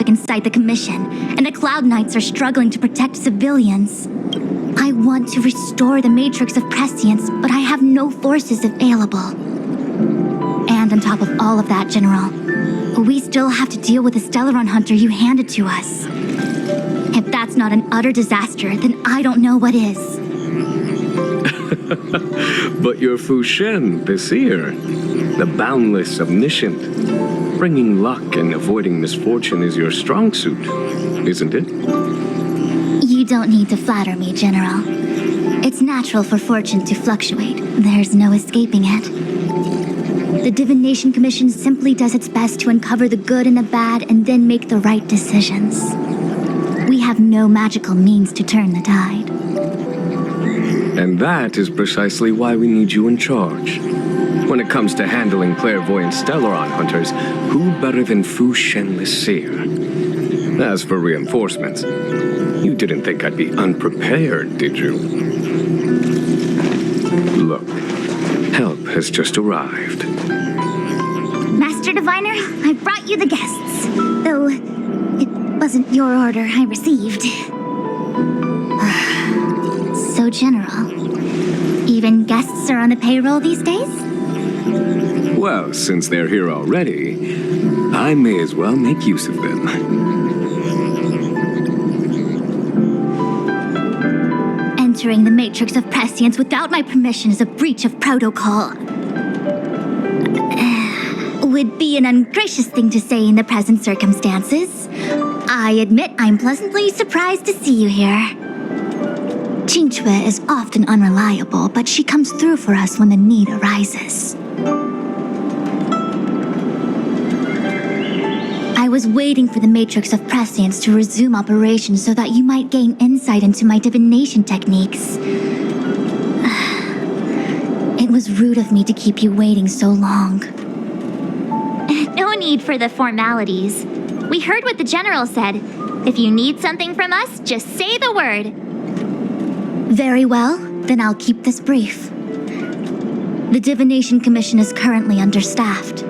inside the Commission, and the Cloud Knights are struggling to protect civilians. I want to restore the Matrix of Prescience, but I have no forces available. And on top of all of that, General, we still have to deal with the Stellaron Hunter you handed to us. If that's not an utter disaster, then I don't know what is. But you're Fu Shen, the seer, the boundless omniscient. Bringing luck and avoiding misfortune is your strong suit, isn't it? You don't need to flatter me, General. It's natural for fortune to fluctuate. There's no escaping it. The Divination Commission simply does its best to uncover the good and the bad and then make the right decisions. We have no magical means to turn the tide. And that is precisely why we need you in charge. When it comes to handling clairvoyant Stellaron hunters, who better than Fu Shen the Seer? As for reinforcements, you didn't think I'd be unprepared, did you? Look, help has just arrived. Master Diviner, I brought you the guests, though it wasn't your order I received. So, General, even guests are on the payroll these days? Well, since they're here already, I may as well make use of them. Entering the Matrix of Prescience without my permission is a breach of protocol. Would be an ungracious thing to say in the present circumstances. I admit I'm pleasantly surprised to see you here. Qingque is often unreliable, but she comes through for us when the need arises. I was waiting for the Matrix of Prescience to resume operations so that you might gain insight into my divination techniques. It was rude of me to keep you waiting so long. No need for the formalities. We heard what the General said. If you need something from us, just say the word. Very well, then I'll keep this brief. The Divination Commission is currently understaffed.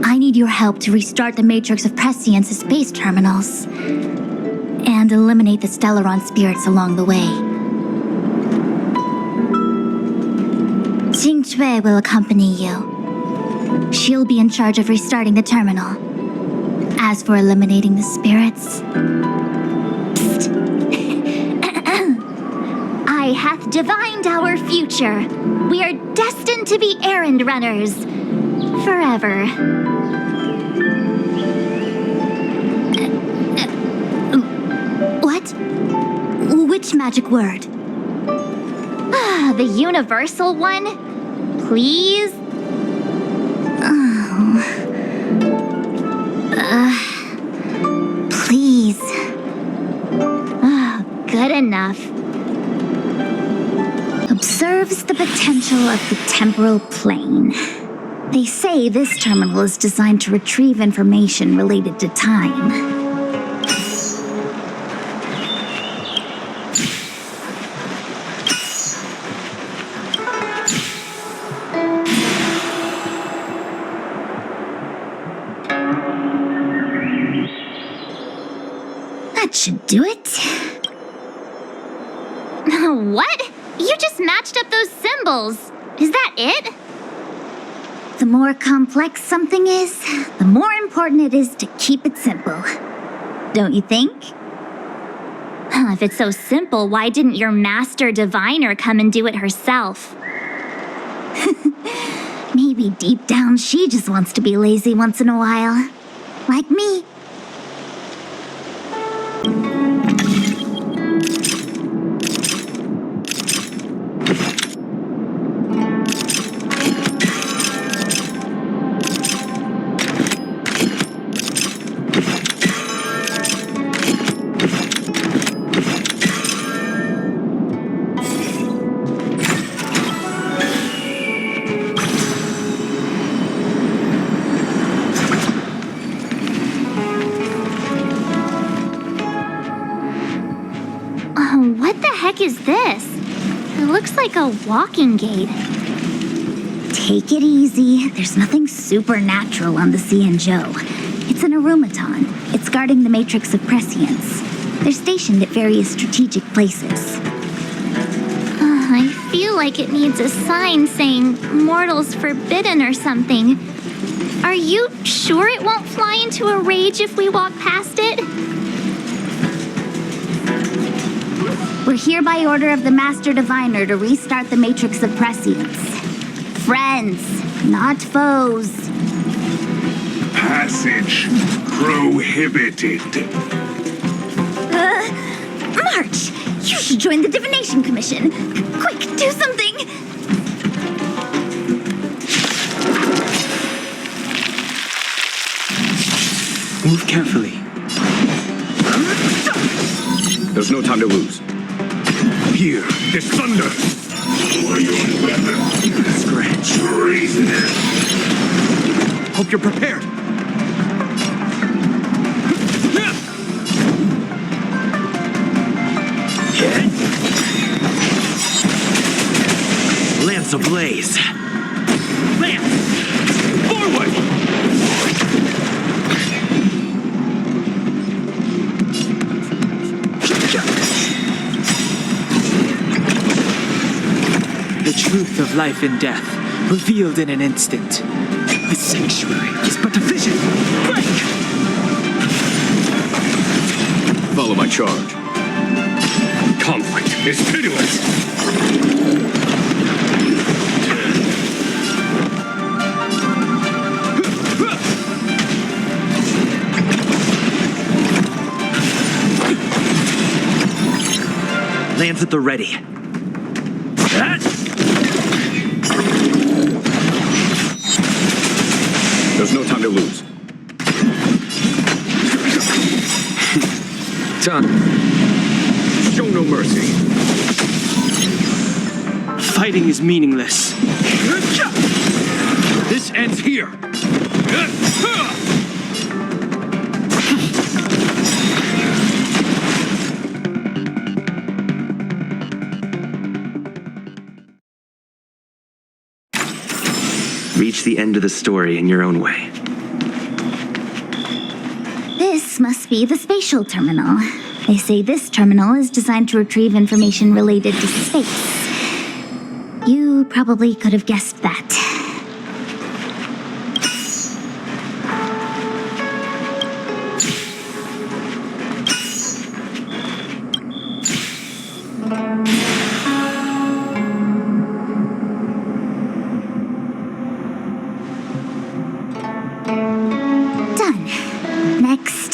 I need your help to restart the Matrix of Prescience's space terminals and eliminate the Stellaron spirits along the way. Qingque will accompany you. She'll be in charge of restarting the terminal. As for eliminating the spirits... I hath divined our future. We are destined to be errand runners. Forever. What? Which magic word? The universal one? Please? Please. Good enough. Observes the potential of the temporal plane. They say this terminal is designed to retrieve information related to time. That should do it. What? You just matched up those symbols. Is that it? The more complex something is, the more important it is to keep it simple. Don't you think? If it's so simple, why didn't your master diviner come and do it herself? Maybe deep down she just wants to be lazy once in a while. Like me. What the heck is this? It looks like a walking gate. Take it easy. There's nothing supernatural on the Xianzhou. It's an Arumaton. It's guarded guarding the Matrix of Prescience. They're stationed at various strategic places. I feel like it needs a sign saying mortals forbidden or something. Are you sure it won't fly into a rage if we walk past it? We're here by order of the Master Diviner to restart the Matrix of Prescience. Friends, not foes. Passage prohibited. March! You should join the Divination Commission. Quick, do something! Move carefully. There's no time to lose. Here, there's thunder. For your weapon, scratch treasonous. Hope you're prepared. Lance ablaze. Lance! Forward! The truth of life and death, revealed in an instant. The sanctuary is but a vision. Break! Follow my charge. Conflict is pitiless. Lance at the ready. There's no time to lose. Time. Show no mercy. Fighting is meaningless. This ends here. Reach the end of the story in your own way. This must be the spatial terminal. They say this terminal is designed to retrieve information related to space. You probably could have guessed that. Done. Next.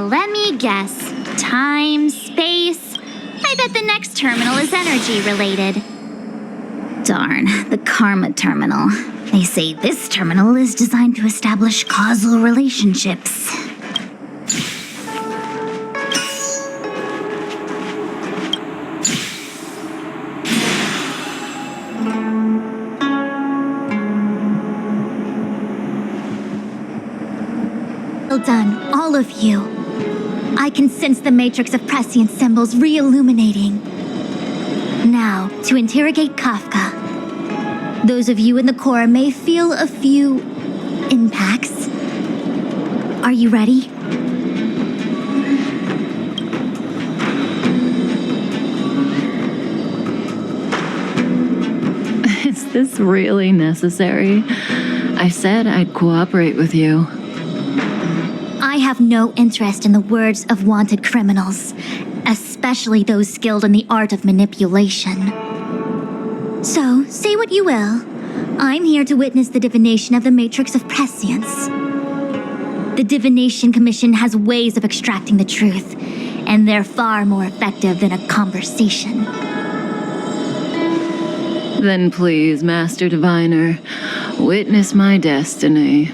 Let me guess. Time, space. I bet the next terminal is energy related. Darn, the Karma Terminal. They say this terminal is designed to establish causal relationships. Well done, all of you. I can sense the matrix of prescient symbols re-illuminating. Now, to interrogate Kafka. Those of you in the core may feel a few impacts. Are you ready? Is this really necessary? I said I'd cooperate with you. I have no interest in the words of wanted criminals, especially those skilled in the art of manipulation. So, say what you will. I'm here to witness the divination of the matrix of prescience. The Divination Commission has ways of extracting the truth, and they're far more effective than a conversation. Then please, Master Diviner, witness my destiny.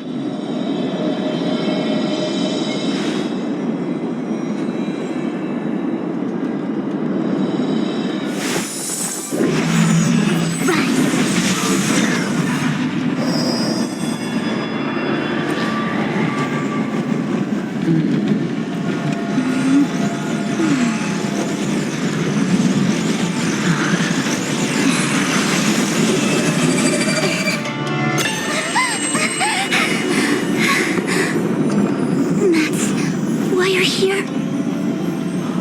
Why you're here?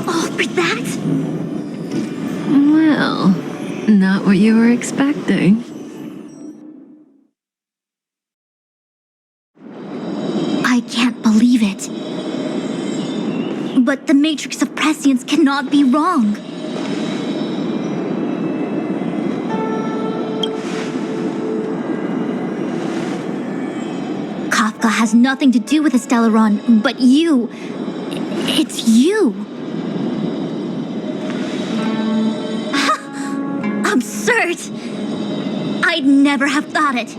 All for that? Well, not what you were expecting. I can't believe it. But the matrix of prescience cannot be wrong. Kafka has nothing to do with the Stellaron, but you. It's you. Absurd. I'd never have thought it.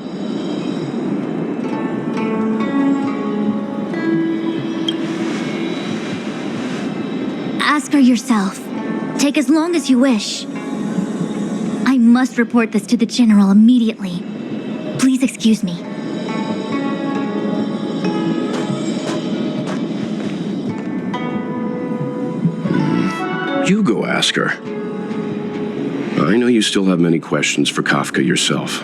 Ask her yourself. Take as long as you wish. I must report this to the General immediately. Please excuse me. You go ask her. I know you still have many questions for Kafka yourself.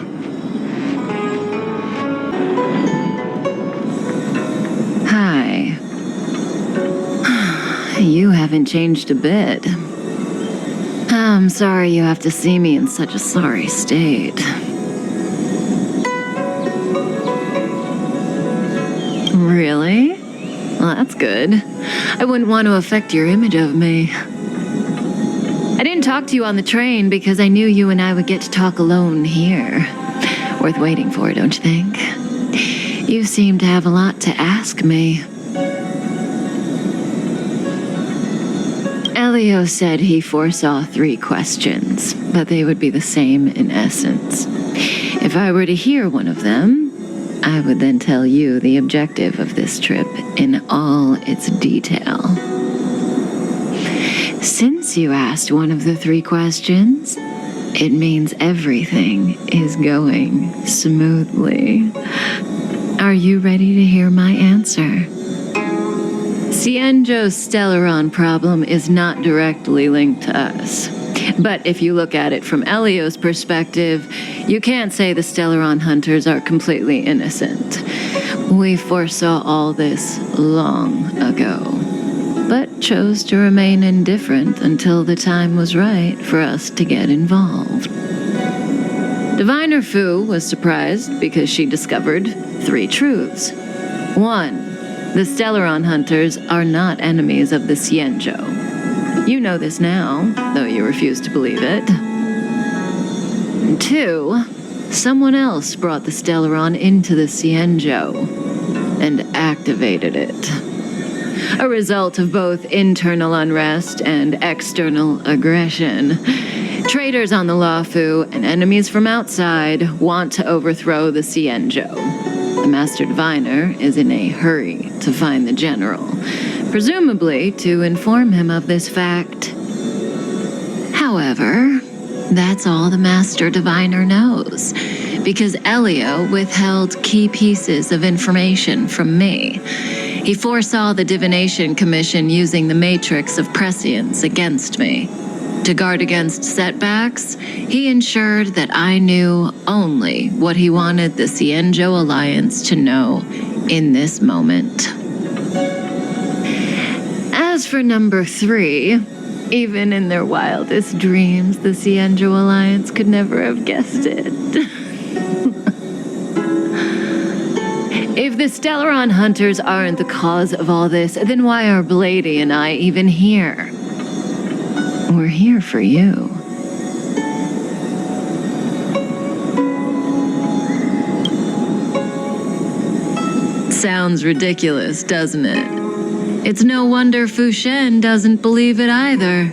Hi. You haven't changed a bit. I'm sorry you have to see me in such a sorry state. Really? Well, that's good. I wouldn't want to affect your image of me. I didn't talk to you on the train because I knew you and I would get to talk alone here. Worth waiting for, don't you think? You seem to have a lot to ask me. Elio said he foresaw 3 questions, but they would be the same in essence. If I were to hear one of them, I would then tell you the objective of this trip in all its detail. Since you asked one of the 3 questions, it means everything is going smoothly. Are you ready to hear my answer? Cienjo's Stellaron problem is not directly linked to us. But if you look at it from Elio's perspective, you can't say the Stellaron hunters are completely innocent. We foresaw all this long ago, but chose to remain indifferent until the time was right for us to get involved. Diviner Fu was surprised because she discovered 3 truths. 1. The Stellaron hunters are not enemies of the Cienjo. You know this now, though you refuse to believe it. 2. Someone else brought the Stellaron into the Cienjo and activated it. A result of both internal unrest and external aggression. Traitors on the Luofu and enemies from outside want to overthrow the Cienjo. The Master Diviner is in a hurry to find the General, presumably to inform him of this fact. However, that's all the Master Diviner knows, because Elio withheld key pieces of information from me. He foresaw the Divination Commission using the Matrix of Prescience against me. To guard against setbacks, he ensured that I knew only what he wanted the Cienjo Alliance to know in this moment. As for number 3, even in their wildest dreams, the Cienjo Alliance could never have guessed it. If the Stellaron Hunters aren't the cause of all this, then why are Blady and I even here? We're here for you. Sounds ridiculous, doesn't it? It's no wonder Fu Shen doesn't believe it either.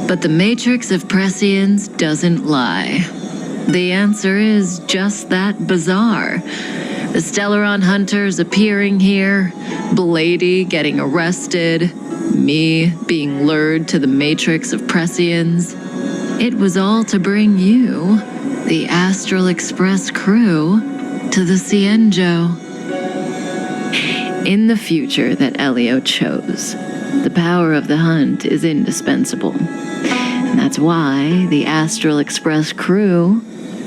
But the Matrix of Prescience doesn't lie. The answer is just that bizarre. The Stellaron Hunters appearing here, Blady getting arrested, me being lured to the Matrix of Prescience. It was all to bring you, the Astral Express crew, to the Cienjo. In the future that Elio chose, the power of the hunt is indispensable. And that's why the Astral Express crew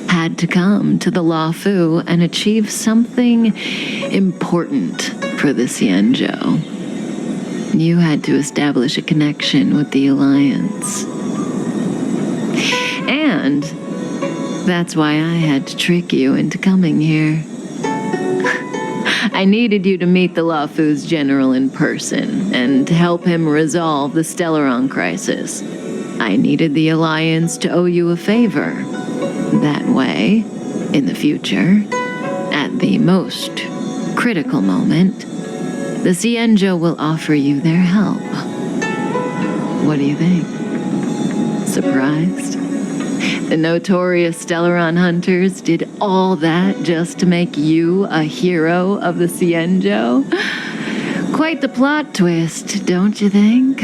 had to come to the Luofu and achieve something important for the Cienjo. You had to establish a connection with the Alliance. And that's why I had to trick you into coming here. I needed you to meet the Luofu's general in person and to help him resolve the Stellaron crisis. I needed the Alliance to owe you a favor. That way, in the future, at the most critical moment, the Cienjo will offer you their help. What do you think? Surprised? The notorious Stellaron Hunters did all that just to make you a hero of the Cienjo? Quite the plot twist, don't you think?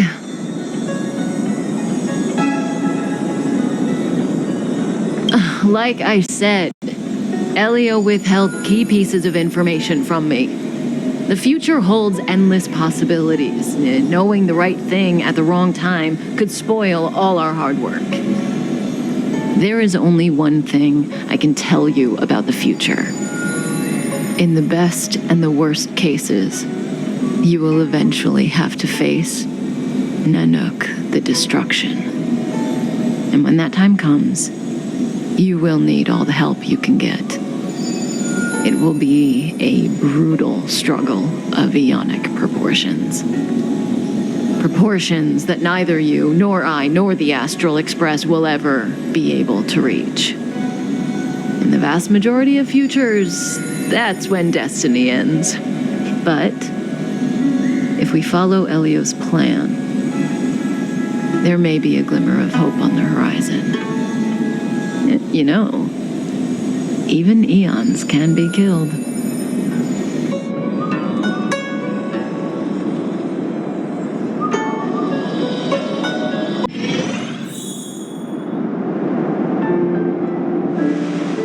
Like I said, Elio withheld key pieces of information from me. The future holds endless possibilities. Knowing the right thing at the wrong time could spoil all our hard work. There is only one thing I can tell you about the future. In the best and the worst cases, you will eventually have to face Nanook, the destruction. And when that time comes, you will need all the help you can get. It will be a brutal struggle of Aeonic proportions. Proportions that neither you, nor I, nor the Astral Express will ever be able to reach. In the vast majority of futures, that's when destiny ends. But if we follow Elio's plan, there may be a glimmer of hope on the horizon. You know, even eons can be killed.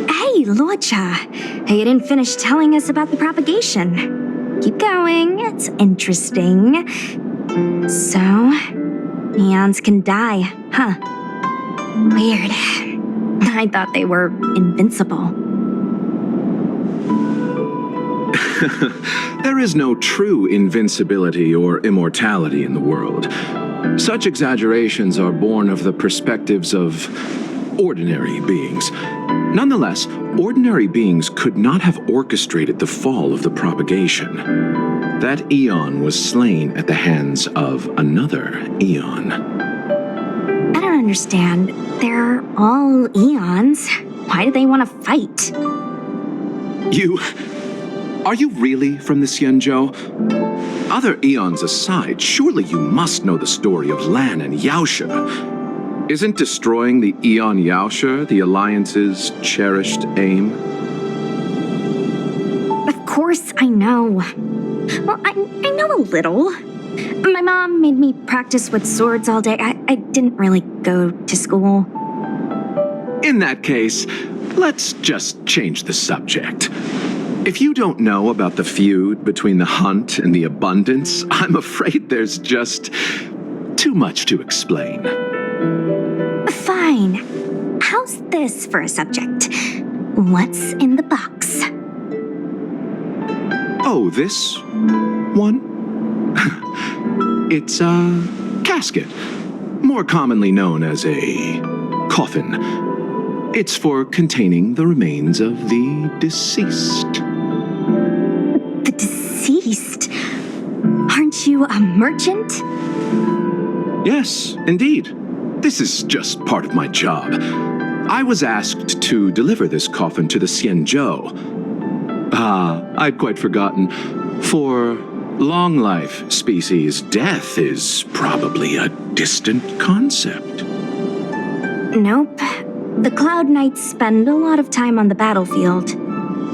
Hey, Luocha, you didn't finish telling us about the propagation. Keep going, it's interesting. So, eons can die, huh? Weird. I thought they were invincible. There is no true invincibility or immortality in the world. Such exaggerations are born of the perspectives of ordinary beings. Nonetheless, ordinary beings could not have orchestrated the fall of the propagation. That eon was slain at the hands of another eon. I don't understand. They're all eons. Why do they want to fight? Are you really from the Cienjo? Other eons aside, surely you must know the story of Lan and Yaoshe. Isn't destroying the Eon Yaoshe the Alliance's cherished aim? Of course I know. Well, I know a little. My mom made me practice with swords all day. I didn't really go to school. In that case, let's just change the subject. If you don't know about the feud between the hunt and the abundance, I'm afraid there's just too much to explain. Fine. How's this for a subject? What's in the box? Oh, this one? It's a casket, more commonly known as a coffin. It's for containing the remains of the deceased. The deceased? Aren't you a merchant? Yes, indeed. This is just part of my job. I was asked to deliver this coffin to the Xianzhou. I'd quite forgotten. For long life species, death is probably a distant concept. Nope. The Cloud Knights spend a lot of time on the battlefield.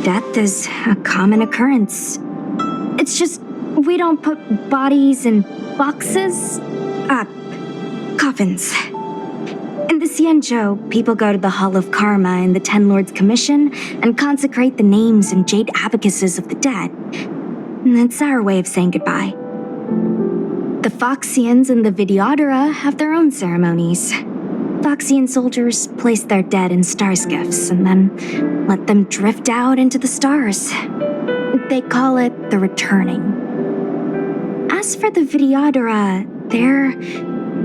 Death is a common occurrence. It's just we don't put bodies in boxes. Coffins. In the Xianzhou, people go to the Hall of Karma in the Ten Lords Commission and consecrate the names and jade abacuses of the dead. It's our way of saying goodbye. The Foxians and the Vidyadhara have their own ceremonies. Foxian soldiers place their dead in star skiffs and then let them drift out into the stars. They call it the returning. As for the Vidyadhara, they're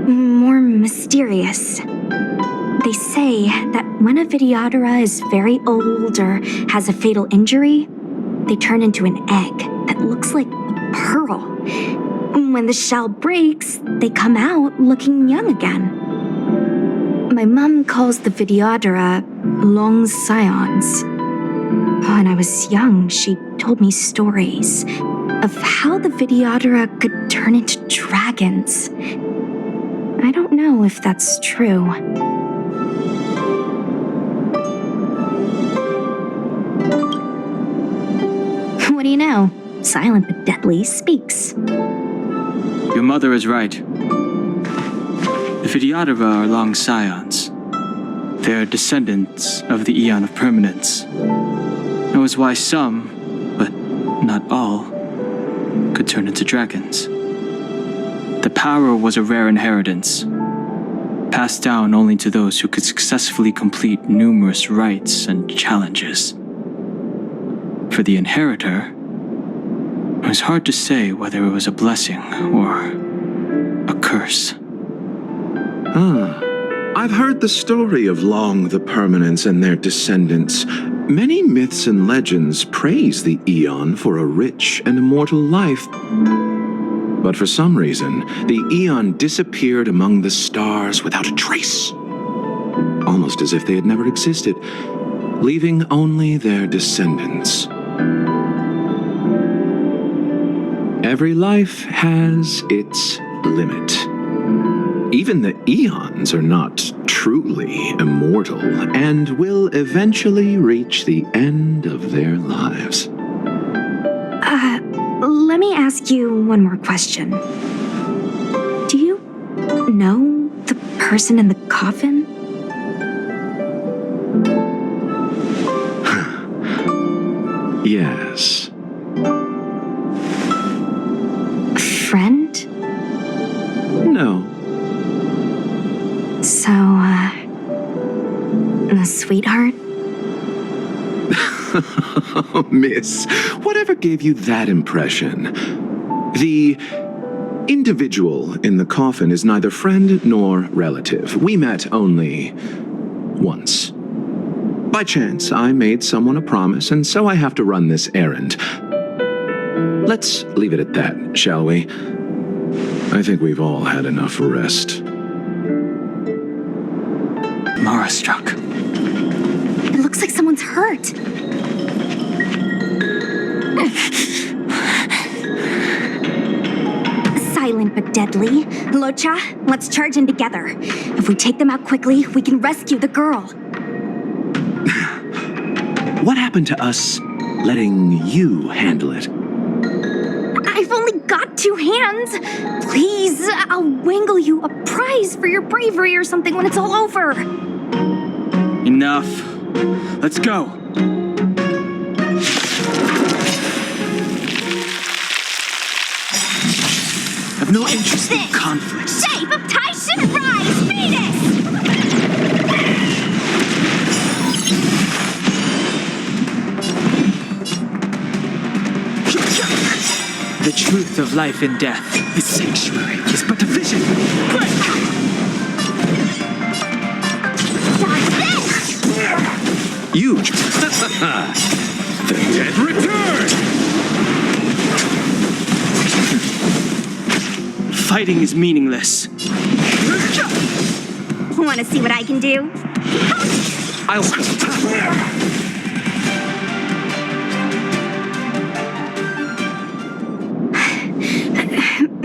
more mysterious. They say that when a Vidyadhara is very old or has a fatal injury, they turn into an egg that looks like a pearl. When the shell breaks, they come out looking young again. My mom calls the Vidyadhara long scions. When I was young, she told me stories of how the Vidyadhara could turn into dragons. I don't know if that's true. What do you know? Silent but deadly speaks. Your mother is right. The Vidyadhara are long scions. They are descendants of the Aeon of Permanence. That was why some, but not all, could turn into dragons. The power was a rare inheritance, passed down only to those who could successfully complete numerous rites and challenges. For the inheritor, it was hard to say whether it was a blessing or a curse. I've heard the story of Long the Permanence and their descendants. Many myths and legends praise the Aeon for a rich and immortal life. But for some reason, the Aeon disappeared among the stars without a trace. Almost as if they had never existed, leaving only their descendants. Every life has its limit. Even the Aeons are not truly immortal and will eventually reach the end of their lives. Let me ask you one more question. Do you know the person in the coffin? Yes. Friend? No. So, a sweetheart? Oh, miss, whatever gave you that impression? The individual in the coffin is neither friend nor relative. We met only once. By chance, I made someone a promise, and so I have to run this errand. Let's leave it at that, shall we? I think we've all had enough rest. Mara struck. It looks like someone's hurt. Silent but deadly. Locha, let's charge in together. If we take them out quickly, we can rescue the girl. What happened to us letting you handle it? I've only got 2 hands. Please, I'll wangle you a prize for your bravery or something when it's all over. Enough. Let's go. no interest in conflicts. Shape of Taishan Rise Venus! The truth of life and death. The sanctuary is but a vision. Huge. The dead return! Fighting is meaningless. Want to see what I can do?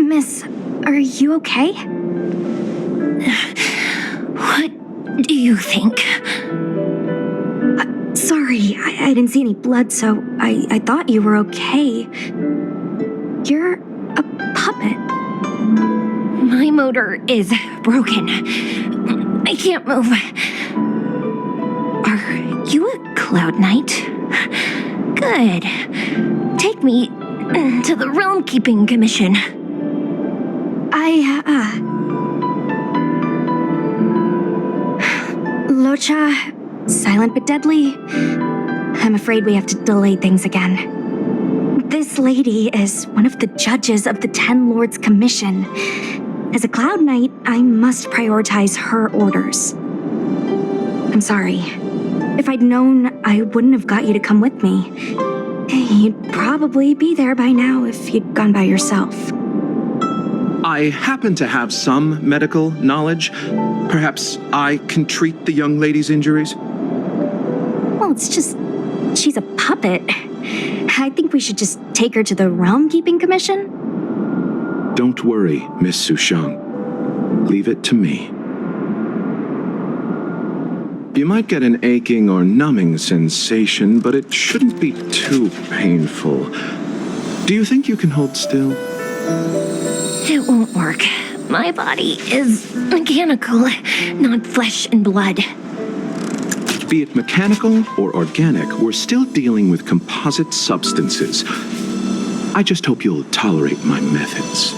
Miss, are you okay? What do you think? Sorry, I didn't see any blood, so I thought you were okay. You're a puppet. My motor is broken. I can't move. Are you a Cloud Knight? Good. Take me to the Realm Keeping Commission. Locha, silent but deadly. I'm afraid we have to delay things again. This lady is one of the judges of the Ten Lords Commission. As a Cloud Knight, I must prioritize her orders. I'm sorry. If I'd known, I wouldn't have got you to come with me. You'd probably be there by now if you'd gone by yourself. I happen to have some medical knowledge. Perhaps I can treat the young lady's injuries? Well, it's just, she's a puppet. I think we should just take her to the Realm Keeping Commission. Don't worry, Miss Sushang. Leave it to me. You might get an aching or numbing sensation, but it shouldn't be too painful. Do you think you can hold still? It won't work. My body is mechanical, not flesh and blood. Be it mechanical or organic, we're still dealing with composite substances. I just hope you'll tolerate my methods.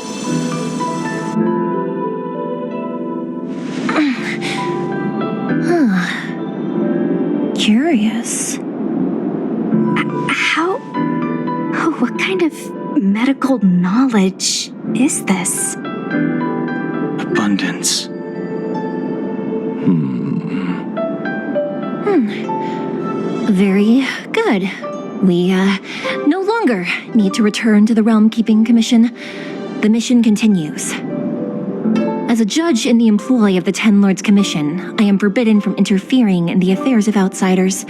Curious. What kind of medical knowledge is this? Abundance. Very good. We, no longer need to return to the Realm Keeping Commission. The mission continues. As a judge in the employ of the Ten Lords Commission, I am forbidden from interfering in the affairs of outsiders.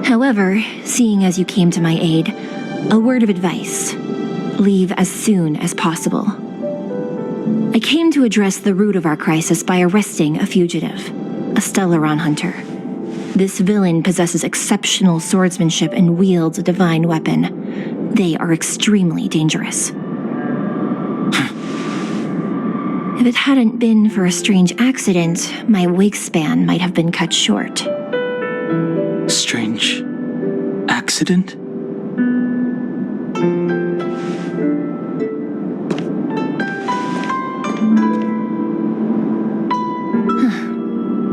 However, seeing as you came to my aid, a word of advice. Leave as soon as possible. I came to address the root of our crisis by arresting a fugitive, a Stellaron hunter. This villain possesses exceptional swordsmanship and wields a divine weapon. They are extremely dangerous. If it hadn't been for a strange accident, my wakespan might have been cut short. Strange accident?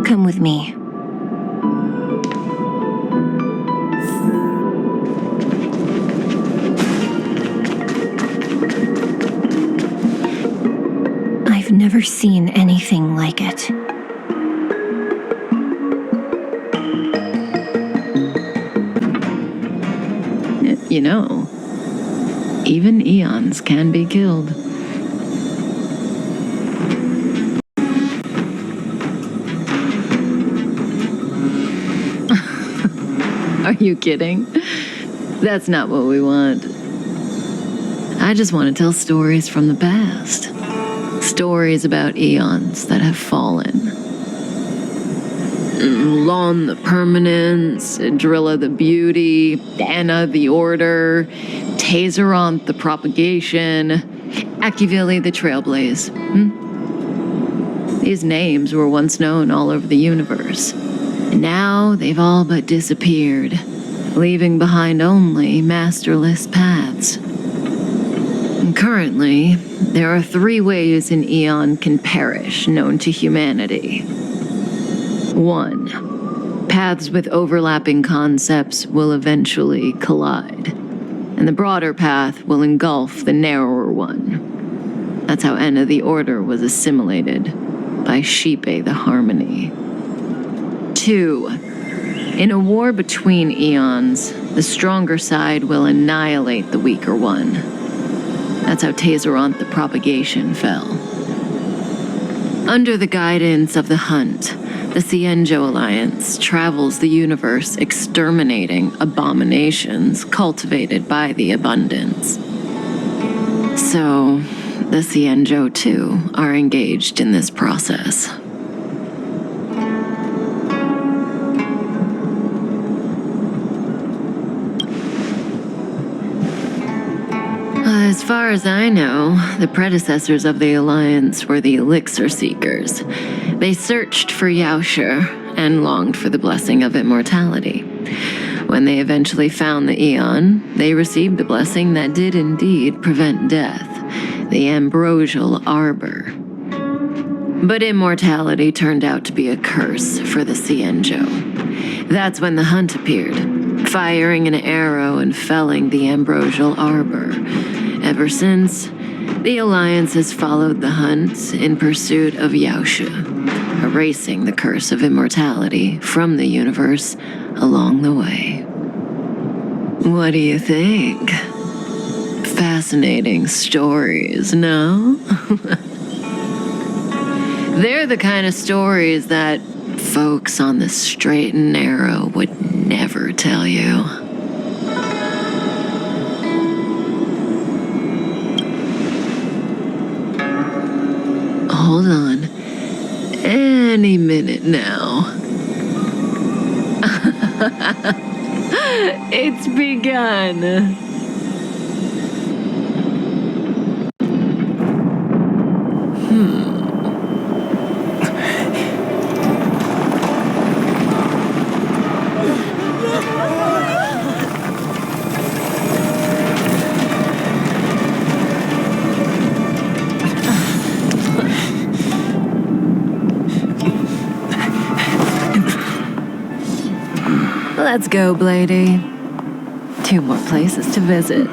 Come with me. I've never seen anything like it. You know, even eons can be killed. Are you kidding? That's not what we want. I just want to tell stories from the past. Stories about eons that have fallen. Lon the Permanence, Drilla the Beauty, Anna the Order, Tazeronth the Propagation, Akivili the Trailblaze. These names were once known all over the universe. And now they've all but disappeared, leaving behind only masterless paths. Currently, there are 3 ways an eon can perish known to humanity. 1. Paths with overlapping concepts will eventually collide, and the broader path will engulf the narrower one. That's how Enna the Order was assimilated by Xipe the Harmony. 2. In a war between eons, the stronger side will annihilate the weaker one. That's how Tazeronth the Propagation fell. Under the guidance of the Hunt, the Cienjo Alliance travels the universe exterminating abominations cultivated by the Abundance. So, the Cienjo, too, are engaged in this process. As far as I know, the predecessors of the Alliance were the Elixir Seekers. They searched for Yaoshi and longed for the blessing of immortality. When they eventually found the Eon, they received the blessing that did indeed prevent death, the Ambrosial Arbor. But immortality turned out to be a curse for the Cienjo. That's when the Hunt appeared, firing an arrow and felling the Ambrosial Arbor. Ever since, the Alliance has followed the Hunt in pursuit of Yaoshi, erasing the curse of immortality from the universe along the way. What do you think? Fascinating stories, no? They're the kind of stories that folks on the straight and narrow would never tell you. Hold on. Any minute now. It's begun. Let's go, Blady. 2 more places to visit.